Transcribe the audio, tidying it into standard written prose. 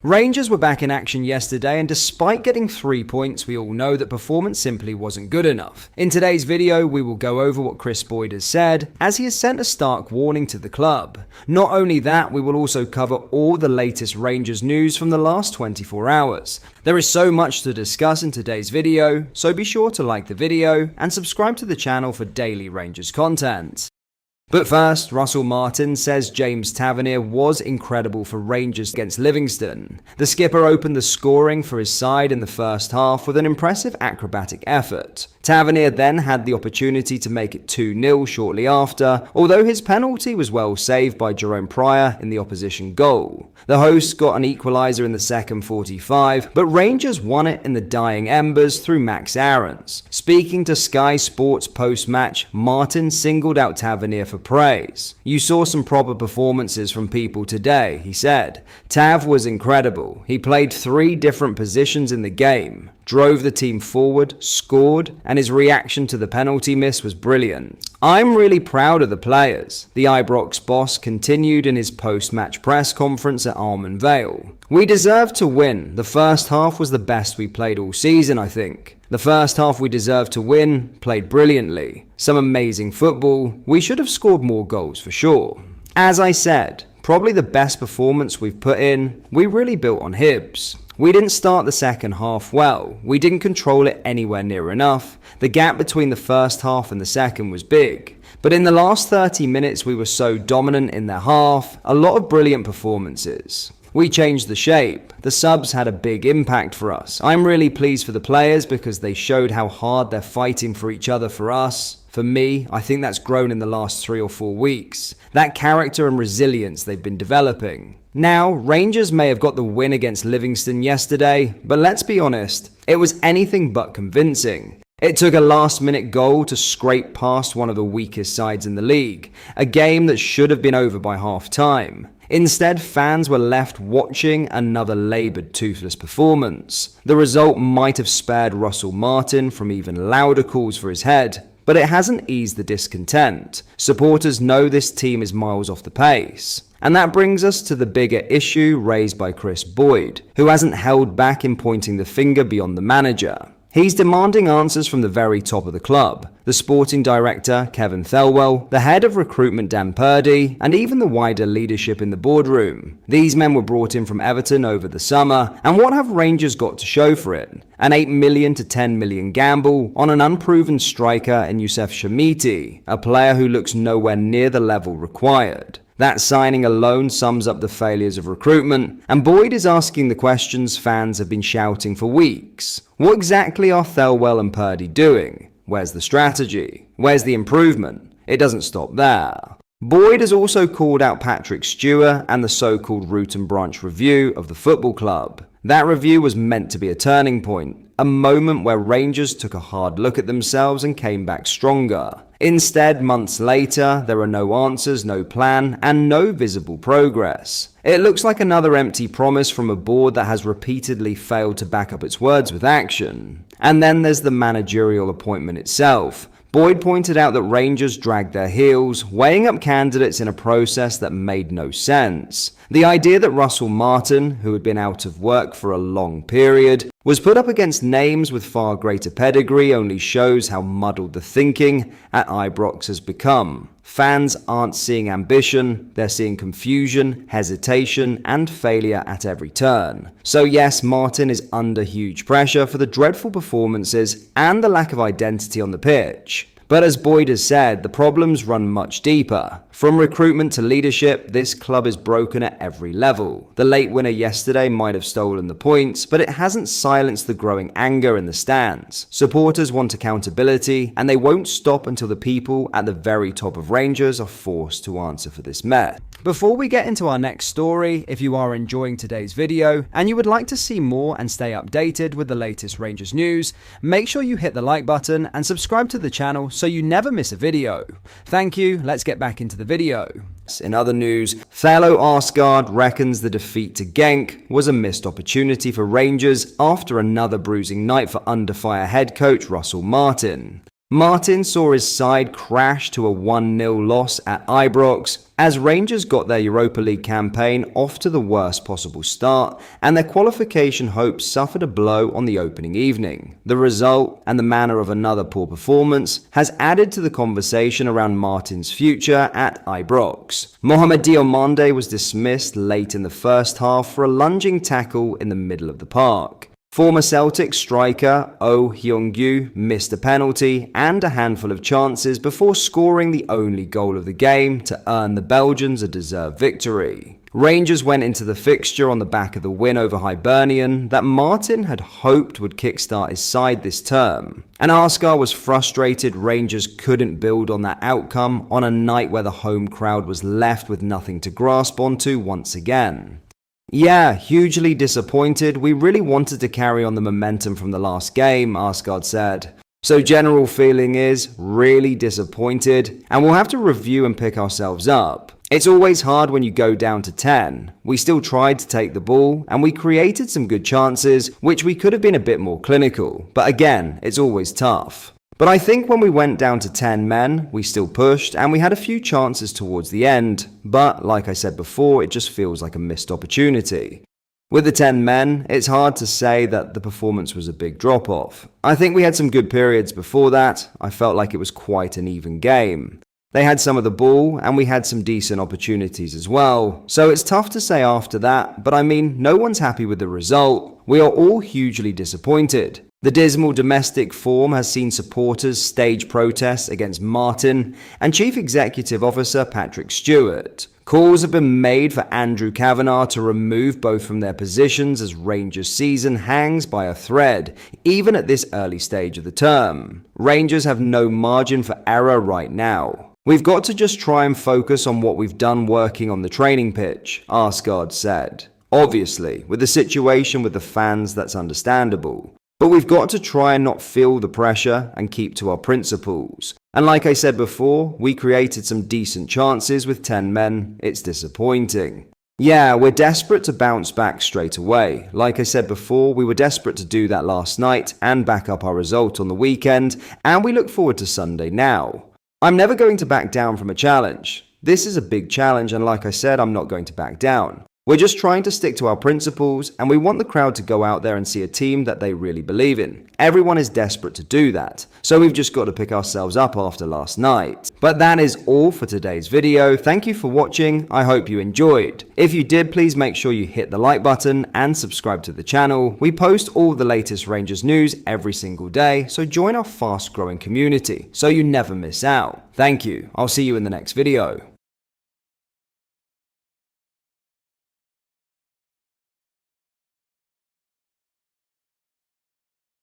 Rangers were back in action yesterday, and despite getting 3 points, we all know that performance simply wasn't good enough. In today's video, we will go over what Kris Boyd has said, as he has sent a stark warning to the club. Not only that, we will also cover all the latest Rangers news from the last 24 hours. There is so much to discuss in today's video, so be sure to like the video and subscribe to the channel for daily Rangers content. But first, Russell Martin says James Tavernier was incredible for Rangers against Livingston. The skipper opened the scoring for his side in the first half with an impressive acrobatic effort. Tavernier then had the opportunity to make it 2-0 shortly after, although his penalty was well saved by Jerome Pryor in the opposition goal. The hosts got an equaliser in the second 45, but Rangers won it in the dying embers through Max Aarons. Speaking to Sky Sports post-match, Martin singled out Tavernier for praise. "You saw some proper performances from people today," he said. "Tav was incredible. He played 3 different positions in the game, drove the team forward, scored, and his reaction to the penalty miss was brilliant. I'm really proud of the players," the Ibrox boss continued in his post-match press conference at Almond Vale. "We deserved to win. The first half was the best we played all season, I think. The first half we deserved to win, played brilliantly. Some amazing football. We should have scored more goals for sure. As I said, probably the best performance we've put in. We really built on Hibs. We didn't start the second half well. We didn't control it anywhere near enough. The gap between the first half and the second was big. But in the last 30 minutes we were so dominant in their half. A lot of brilliant performances. We changed the shape. The subs had a big impact for us. I'm really pleased for the players because they showed how hard they're fighting for each other for us. For me, I think that's grown in the last 3 or 4 weeks. That character and resilience they've been developing. Now, Rangers may have got the win against Livingston yesterday, but let's be honest, it was anything but convincing. It took a last-minute goal to scrape past one of the weakest sides in the league, a game that should have been over by half-time. Instead, fans were left watching another laboured, toothless performance. The result might have spared Russell Martin from even louder calls for his head, but it hasn't eased the discontent. Supporters know this team is miles off the pace. And that brings us to the bigger issue raised by Kris Boyd, who hasn't held back in pointing the finger beyond the manager. He's demanding answers from the very top of the club, the sporting director Kevin Thelwell, the head of recruitment Dan Purdy, and even the wider leadership in the boardroom. These men were brought in from Everton over the summer, and what have Rangers got to show for it? An 8 million to 10 million gamble on an unproven striker in Youssef Shamiti, a player who looks nowhere near the level required. That signing alone sums up the failures of recruitment, and Boyd is asking the questions fans have been shouting for weeks. What exactly are Thelwell and Purdy doing? Where's the strategy? Where's the improvement? It doesn't stop there. Boyd has also called out Patrick Stewart and the so-called root and branch review of the football club. That review was meant to be a turning point, a moment where Rangers took a hard look at themselves and came back stronger. Instead, months later, there are no answers, no plan, and no visible progress. It looks like another empty promise from a board that has repeatedly failed to back up its words with action. And then there's the managerial appointment itself. Boyd pointed out that Rangers dragged their heels, weighing up candidates in a process that made no sense. The idea that Russell Martin, who had been out of work for a long period, was put up against names with far greater pedigree only shows how muddled the thinking at Ibrox has become. Fans aren't seeing ambition, they're seeing confusion, hesitation, and failure at every turn. So yes, Martin is under huge pressure for the dreadful performances and the lack of identity on the pitch. But as Boyd has said, the problems run much deeper. From recruitment to leadership, this club is broken at every level. The late winner yesterday might have stolen the points, but it hasn't silenced the growing anger in the stands. Supporters want accountability, and they won't stop until the people at the very top of Rangers are forced to answer for this mess. Before we get into our next story, if you are enjoying today's video and you would like to see more and stay updated with the latest Rangers news, make sure you hit the like button and subscribe to the channel so you never miss a video. Thank you, let's get back into the video. In other news, fellow Arsgaard reckons the defeat to Genk was a missed opportunity for Rangers after another bruising night for under fire head coach Russell Martin. Martin saw his side crash to a 1-0 loss at Ibrox as Rangers got their Europa League campaign off to the worst possible start and their qualification hopes suffered a blow on the opening evening. The result, and the manner of another poor performance, has added to the conversation around Martin's future at Ibrox. Mohamed Diomande was dismissed late in the first half for a lunging tackle in the middle of the park. Former Celtic striker Oh Hyung-gyu missed a penalty and a handful of chances before scoring the only goal of the game to earn the Belgians a deserved victory. Rangers went into the fixture on the back of the win over Hibernian that Martin had hoped would kickstart his side this term. And Arscar was frustrated Rangers couldn't build on that outcome on a night where the home crowd was left with nothing to grasp onto once again. Yeah, hugely disappointed. We really wanted to carry on the momentum from the last game, Arsgaard said. So general feeling is really disappointed, and we'll have to review and pick ourselves up. It's always hard when you go down to 10. We still tried to take the ball, and we created some good chances, which we could have been a bit more clinical. But again, it's always tough. But I think when we went down to 10 men, we still pushed and we had a few chances towards the end. But like I said before, it just feels like a missed opportunity. With the 10 men, it's hard to say that the performance was a big drop-off. I think we had some good periods before that. I felt like it was quite an even game. They had some of the ball and we had some decent opportunities as well. So it's tough to say after that, but I mean, no one's happy with the result. We are all hugely disappointed. The dismal domestic form has seen supporters stage protests against Martin and Chief Executive Officer Patrick Stewart. Calls have been made for Andrew Kavanagh to remove both from their positions as Rangers' season hangs by a thread, even at this early stage of the term. Rangers have no margin for error right now. We've got to just try and focus on what we've done working on the training pitch, Arsgaard said. Obviously, with the situation with the fans, that's understandable. But we've got to try and not feel the pressure and keep to our principles. And like I said before, we created some decent chances with 10 men. It's disappointing. Yeah, we're desperate to bounce back straight away. Like I said before, we were desperate to do that last night and back up our result on the weekend, and we look forward to Sunday now. I'm never going to back down from a challenge. This is a big challenge, and like I said, I'm not going to back down. We're just trying to stick to our principles, and we want the crowd to go out there and see a team that they really believe in. Everyone is desperate to do that, so we've just got to pick ourselves up after last night. But that is all for today's video. Thank you for watching. I hope you enjoyed. If you did, please make sure you hit the like button and subscribe to the channel. We post all the latest Rangers news every single day, so join our fast-growing community so you never miss out. Thank you. I'll see you in the next video.